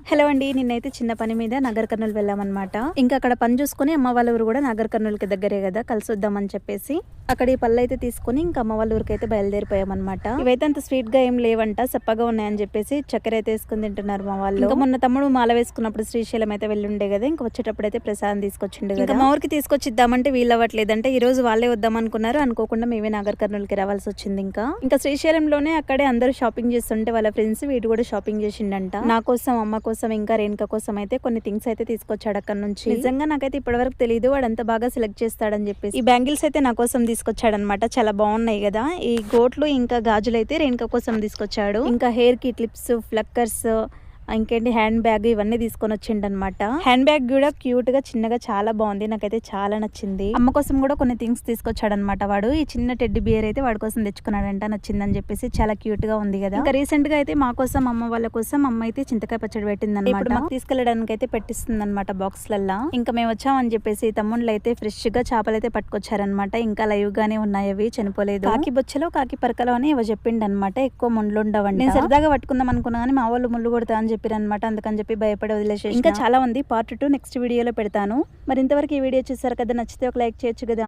Hello అండి, నిన్నైతే చిన్న పని మీద నగర్ కర్నూలు వెళ్ళామన్నమాట. ఇంకా అక్కడ పని చూసుకుని అమ్మ వాళ్ళ ఊరు కూడా నగర్ కర్నూలుకి దగ్గరే కదా, కలిసి వద్దామని చెప్పేసి అక్కడ ఈ పళ్ళు అయితే తీసుకుని ఇంకా అమ్మ వాళ్ళ ఊరికి అయితే బయలుదేరిపోయామన్నమాట. ఇవైతే అంత స్వీట్ గా ఏం లేవంట, చప్పగా ఉన్నాయని చెప్పేసి చక్కెర అయితే వేసుకుని తింటున్నారు మా వాళ్ళు. ఇంకా మొన్న తమ్ముడు మాల వేసుకున్నప్పుడు శ్రీశైలం అయితే వెళ్ళుండే కదా, ఇంకా వచ్చేటప్పుడు అయితే ప్రసాదం తీసుకొచ్చిండు కదా. మా ఊరికి తీసుకొచ్చిద్దామంటే వీలు అవ్వట్లేదంటే ఈ రోజు వాళ్ళే వద్దాం అనుకున్నారు. అనుకోకుండా మేమే నగర్ కర్నూలుకి రావాల్సి వచ్చింది. ఇంకా శ్రీశైలంలోనే అక్కడే అందరూ షాపింగ్ చేస్తుంటే వాళ్ళ ఫ్రెండ్స్ వీడు కూడా షాపింగ్ చేసిండంట. నా కోసం, అమ్మ కోసం, ఇంకా రేణుక కోసం అయితే కొన్ని థింగ్స్ అయితే తీసుకొచ్చాడు అక్కడ నుంచి. నిజంగా నాకైతే ఇప్పటివరకు తెలియదు వాడు అంత బాగా సెలెక్ట్ చేస్తాడని చెప్పేసి. ఈ బ్యాంగిల్స్ అయితే నా కోసం తీసుకొచ్చాడనమాట, చాలా బాగున్నాయి కదా. ఈ గోట్లు ఇంకా గాజులు అయితే రేణుక కోసం తీసుకొచ్చాడు. ఇంకా హెయిర్ కి క్లిప్స్, ఫ్లక్కర్స్, ఇంకేంటి హ్యాండ్ బ్యాగ్ ఇవన్నీ తీసుకొని వచ్చిండనమాట. హ్యాండ్ బ్యాగ్ కూడా క్యూట్ గా చిన్నగా చాలా బాగుంది, నాకైతే చాలా నచ్చింది. అమ్మ కోసం కూడా కొన్ని థింగ్స్ తీసుకొచ్చాడనమాట వాడు. ఈ చిన్న టెడ్డి బియర్ అయితే వాడి కోసం తెచ్చుకున్నాడంట, నచ్చిందని చెప్పేసి. చాలా క్యూట్ గా ఉంది కదా. ఇంకా రీసెంట్ గా అయితే మా కోసం, అమ్మ వాళ్ళ కోసం అమ్మ అయితే చింతకాయ పచ్చడి పెట్టిందన్నమాట. ఇప్పుడు మాకు తీసుకెళ్ళడానికి అయితే పెట్టిస్తుంది అనమాట బాక్స్ లల్లా. ఇంకా మేము వచ్చామని చెప్పేసి తమ్ముళ్ళు అయితే ఫ్రెష్ గా చేపలు అయితే పట్టుకొచ్చారనమాట. ఇంకా లైవ్ గానే ఉన్నాయి, అవి చనిపోలేదు. కాకి బొచ్చలో కాకి పరకలో అని ఇవ చెప్పిండు అనమాట. ఎక్కువ ముళ్ళు ఉండవండి. నేను సరదాగా పట్టుకుందాం అనుకున్నా కానీ మా వాళ్ళు ముళ్ళు కొడతా అని చెప్పారనమాట. అందుకని చెప్పి భయపడి వదిలేసి. ఇంకా చాలా ఉంది, పార్ట్ 2 నెక్స్ట్ వీడియోలో పెడతాను. మరి ఇంతవరకు ఈ వీడియో చూసారు కదా, నచ్చితే ఒక లైక్ చేయొచ్చు కదా.